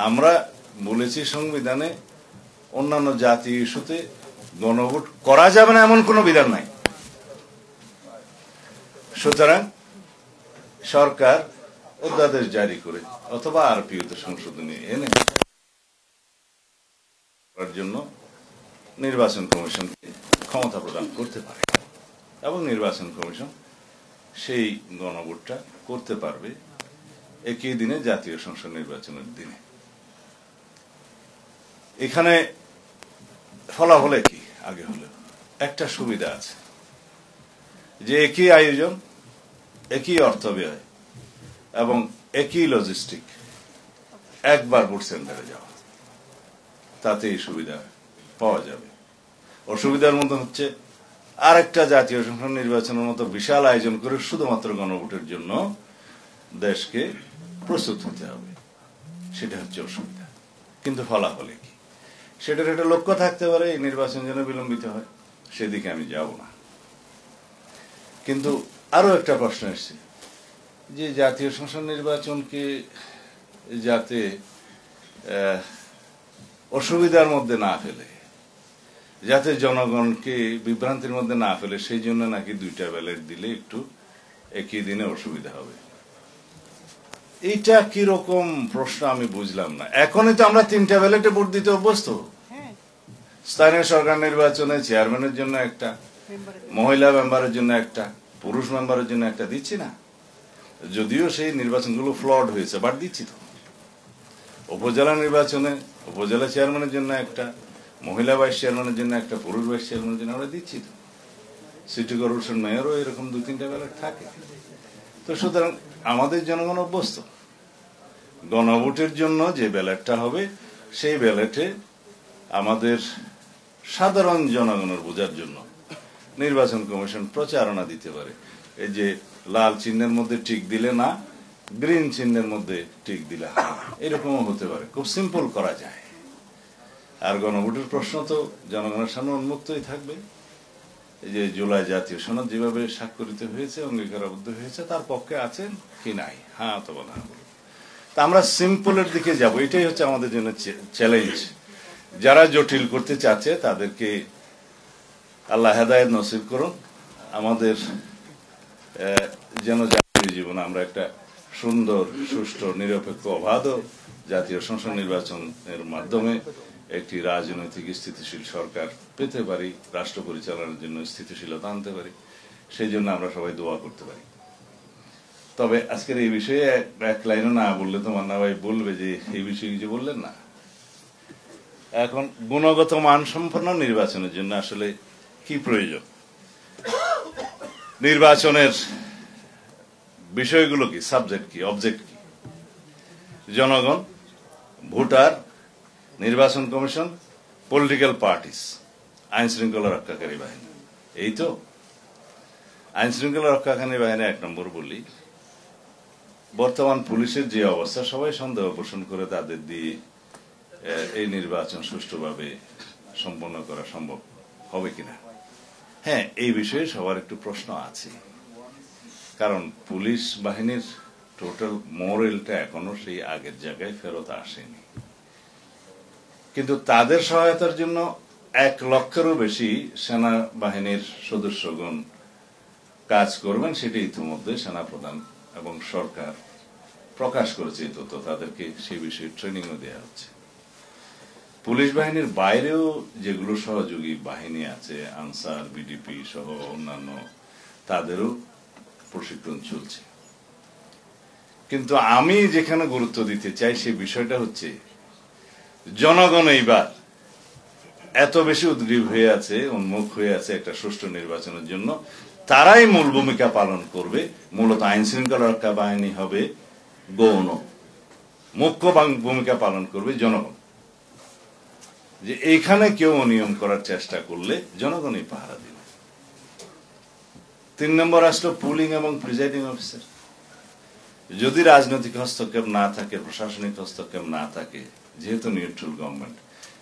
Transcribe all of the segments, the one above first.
আমরা বলেছি সংবিধানে অন্যান্য জাতীয় ইস্যুতে গণভোট করা যাবে না এমন কোনো বিধান নাই। সুতরাং সরকার অধ্যাদেশ জারি করে অথবা আরপিওতে সংশোধনী এনে করার জন্য নির্বাচন কমিশনকে ক্ষমতা প্রদান করতে পারে এবং নির্বাচন কমিশন সেই গণভোটটা করতে পারবে একই দিনে জাতীয় সংসদ নির্বাচনের দিনে। এখানে ফলাফল একই আগে হলো, একটা সুবিধা আছে যে একই আয়োজন, একই অর্থ ব্যয় এবং একই লজিস্টিক, একবার ভোট সেন্টারে যাওয়া, তাতে এই সুবিধা পাওয়া যাবে। অসুবিধার মধ্যে হচ্ছে আরেকটা জাতীয় সংসদ নির্বাচনের মতো বিশাল আয়োজন করে শুধুমাত্র গণভোটের জন্য দেশকে প্রস্তুত হতে হবে, সেটা হচ্ছে অসুবিধা। কিন্তু ফলাফল কি সেটার একটা লক্ষ্য থাকতে পারে, এই নির্বাচন যেন বিলম্বিত হয়, সেদিকে আমি যাব না। কিন্তু আরো একটা প্রশ্ন এসছে যে জাতীয় সংসদ নির্বাচনকে যাতে অসুবিধার মধ্যে না ফেলে, যাতে জনগণকে বিভ্রান্তির মধ্যে না ফেলে, সেই জন্য নাকি দুইটা ব্যালট দিলে একটু একই দিনে অসুবিধা হবে। এইটা কিরকম প্রশ্ন আমি বুঝলাম না। এখনই তো আমরা তিনটা ব্যালটে ভোট দিতে অভ্যস্ত। স্থানীয় সরকার নির্বাচনে চেয়ারম্যানের জন্য একটা, মহিলা মেম্বারের জন্য একটা, পুরুষ মেম্বারের জন্য একটা দিচ্ছি না। যদিও সেই নির্বাচনগুলো ফ্লড হয়েছে, বাট দিচ্ছি তো। উপজেলা নির্বাচনে উপজেলা চেয়ারম্যানের জন্য একটা, মহিলা ভাইস চেয়ারম্যানের জন্য একটা, পুরুষ ভাইস চেয়ারম্যানের জন্য আমরা দিচ্ছি তো। সিটি কর্পোরেশন মেয়রও এরকম 2-3টা ব্যালট থাকে। তো সুতরাং আমাদের জনগণ অভ্যস্ত। গণভোটের জন্য যে ব্যালটটা হবে সেই ব্যালটে আমাদের সাধারণ জনগণের বোঝার জন্য নির্বাচন কমিশন প্রচারণা দিতে পারে। এই যে লাল চিহ্নের মধ্যে টিক দিলে না, গ্রিন চিহ্নের মধ্যে টিক দিলে হ্যাঁ, এরকমও হতে পারে। খুব সিম্পল করা যায়। আর গণভোটের প্রশ্ন তো জনগণের সামনে উন্মুক্তই থাকবে। এই যে জুলাই জাতীয় সনদ যেভাবে স্বাক্ষরিত হয়েছে, অঙ্গীকারাবদ্ধ হয়েছে, তার পক্ষে আছেন কি নাই, হ্যাঁ অথবা না বলুন। তা আমরা সিম্পলের দিকে যাব, এটাই হচ্ছে আমাদের জন্য চ্যালেঞ্জ। যারা জটিল করতে চাচ্ছে তাদেরকে আল্লাহ হেদায়েত নসিব করুন। আমাদের যেন জাতীয় জীবনে আমরা একটা সুন্দর, সুষ্ঠু, নিরপেক্ষ, অবাধ জাতীয় সংসদ নির্বাচনের মাধ্যমে একটি রাজনৈতিক স্থিতিশীল সরকার পেতে পারি, রাষ্ট্র পরিচালনার জন্য স্থিতিশীলতা আনতে পারি, সেই জন্য আমরা সবাই দোয়া করতে পারি। তবে আজকের এই বিষয়ে এক লাইনও না বললে তো মান্না ভাই বলবে যে এই বিষয়ে কিছু বললেন না। এখন গুণগত মানসম্পন্ন নির্বাচনের জন্য আসলে কি প্রয়োজন, নির্বাচনের বিষয়গুলো কি, সাবজেক্ট কি, অবজেক্ট কি? জনগণ, ভোটার, নির্বাচন কমিশন, পলিটিক্যাল পার্টিস, আইন শৃঙ্খলা রক্ষাকারী বাহিনী। এই তো আইন শৃঙ্খলা রক্ষাকারী বাহিনী 1 নম্বর বলি। বর্তমান পুলিশের যে অবস্থা, সবাই সন্দেহ পোষণ করে তাদের দিয়ে এই নির্বাচন সুষ্ঠুভাবে সম্পন্ন করা সম্ভব হবে কিনা। হ্যাঁ, এই বিষয়ে সবার একটু প্রশ্ন আছে, কারণ পুলিশ বাহিনীর টোটাল মোরালটা এখনো সেই আগের জায়গায় ফেরত আসেনি। কিন্তু তাদের সহায়তার জন্য 1 লক্ষেরও বেশি সেনাবাহিনীর সদস্যগণ কাজ করবেন, সেটি ইতিমধ্যে সেনাপ্রধান এবং সরকার প্রকাশ করেছে। এই তথ্য তাদেরকে সেই বিষয়ে ট্রেনিংও দেওয়া হচ্ছে। পুলিশ বাহিনীর বাইরেও যেগুলো সহযোগী বাহিনী আছে, আনসার, বিডিপি সহ অন্যান্য, তাদেরও প্রশিক্ষণ চলছে। কিন্তু আমি যেখানে গুরুত্ব দিতে চাই সেই বিষয়টা হচ্ছে জনগণ এইবার এত বেশি উদ্গ্রীব হয়ে আছে, উন্মুখ হয়ে আছে একটা সুষ্ঠু নির্বাচনের জন্য। তারাই মূল ভূমিকা পালন করবে। মূলত আইন শৃঙ্খলা রক্ষা বাহিনী হবে গৌণ, মুখ্য ভূমিকা পালন করবে জনগণ। যে এইখানে কেউ অনিয়ম করার চেষ্টা করলে জনগণই পাহারা দিবে। 3 নম্বর আসলো পুলিং এবং প্রিজাইডিং অফিসার। যদি রাজনৈতিক হস্তক্ষেপ না থাকে, প্রশাসনিক হস্তক্ষেপ না থাকে, যেহেতু নিউট্রাল গভর্নমেন্ট,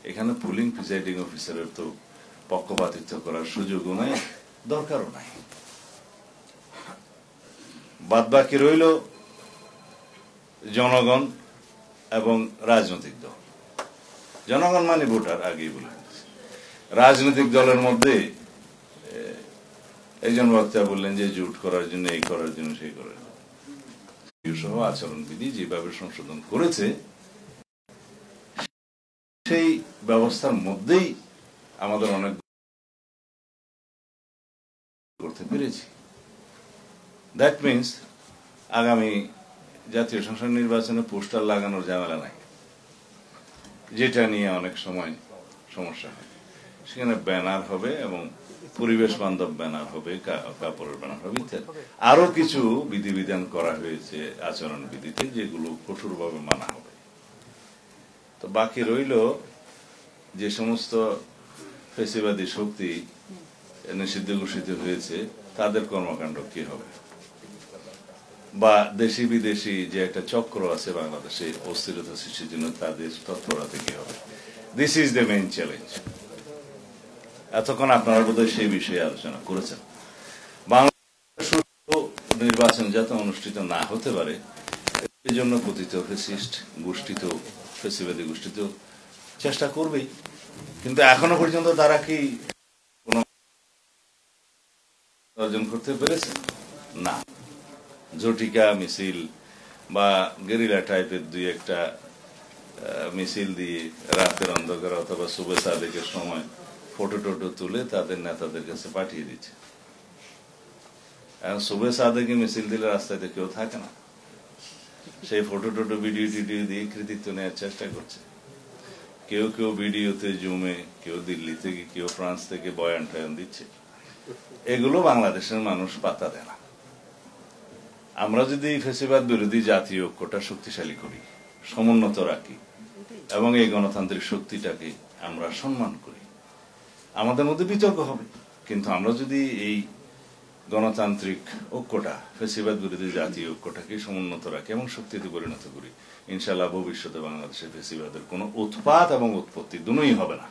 এখানে পুলিং প্রিজাইডিং অফিসারের তো পক্ষপাতিত্ব করার সুযোগও নাই, দরকারও নাই। বাদ বাকি রইল জনগণ এবং রাজনৈতিক দল। জনগণ মানে ভোটার, আগেই বলে দিচ্ছি। রাজনৈতিক দলের মধ্যে একজন বক্তা বললেন যে জোট করার জন্য, এই করার জন্য, সেই করার জন্য সহ আচরণবিধি যেভাবে সংশোধন করেছে সেই ব্যবস্থার মধ্যেই আমাদের অনেক করতে পেরেছি। দ্যাট মিনস আগামী জাতীয় সংসদ নির্বাচনে পোস্টার লাগানোর ঝামেলা নাই, যেটা নিয়ে অনেক সময় সমস্যা হয়। সেখানে ব্যানার হবে এবং পরিবেশ বান্ধব ব্যানার হবে, কাপড়ের ব্যানার হবে ইত্যাদি। আরো কিছু বিধিবিধান করা হয়েছে আচরণ বিধিতে, যেগুলো কঠোরভাবে মানা হবে। তো বাকি রইল যে সমস্ত ফেসিবাদী শক্তি নিষিদ্ধ ঘোষিত হয়েছে তাদের কর্মকাণ্ড কি হবে, বা দেশি বিদেশি যে একটা চক্র আছে বাংলাদেশে অস্থিরতা সৃষ্টির জন্য তাদের তৎপরতা কি হবে। This is the main challenge. এতক্ষণ আপনারা বোধহয় সেই বিষয়ে আলোচনা করেছেন। বাংলাদেশ সুষ্ঠু নির্বাচন যাতে অনুষ্ঠিত না হতে পারে এই জন্য কথিত ফ্যাসিস্ট গোষ্ঠী তো, ফ্যাসিবাদী গোষ্ঠী তো চেষ্টা করবেই, কিন্তু এখনো পর্যন্ত তারা কি কোন অর্জন করতে পেরেছে? না। ঝটিকা মিছিল বা গেরিলা টাইপের দুই একটা মিছিল দিয়ে রাতের অন্ধকার অথবা শুভে সাদেকের সময় ফটো টোটো তুলে তাদের নেতাদের কাছে পাঠিয়ে দিচ্ছে। এখন শুভে সাদেকে মিছিল দিলে রাস্তায় কেউ থাকে না, সেই ফটো টোটো ভিডিও টিডিও দিয়ে কৃতিত্ব নেওয়ার চেষ্টা করছে। কেউ কেউ ভিডিওতে জুমে, কেউ দিল্লি থেকে, কেউ ফ্রান্স থেকে বয়ান টয়ান দিচ্ছে। এগুলো বাংলাদেশের মানুষ পাত্তা দেয় না। আমরা যদি ফ্যাসিবাদ বিরোধী জাতীয় ঐক্যটা শক্তিশালী করি, সমুন্নত রাখি এবং এই গণতান্ত্রিক শক্তিটাকে আমরা সম্মান করি, আমাদের মধ্যে বিতর্ক হবে। কিন্তু আমরা যদি এই গণতান্ত্রিক ঐক্যটা, ফ্যাসিবাদ বিরোধী জাতীয় ঐক্যটাকে সমুন্নত রাখি এবং শক্তিতে পরিণত করি, ইনশাআল্লাহ ভবিষ্যতে বাংলাদেশে ফ্যাসিবাদের কোনো উৎপাত এবং উৎপত্তি দুটোই হবে না।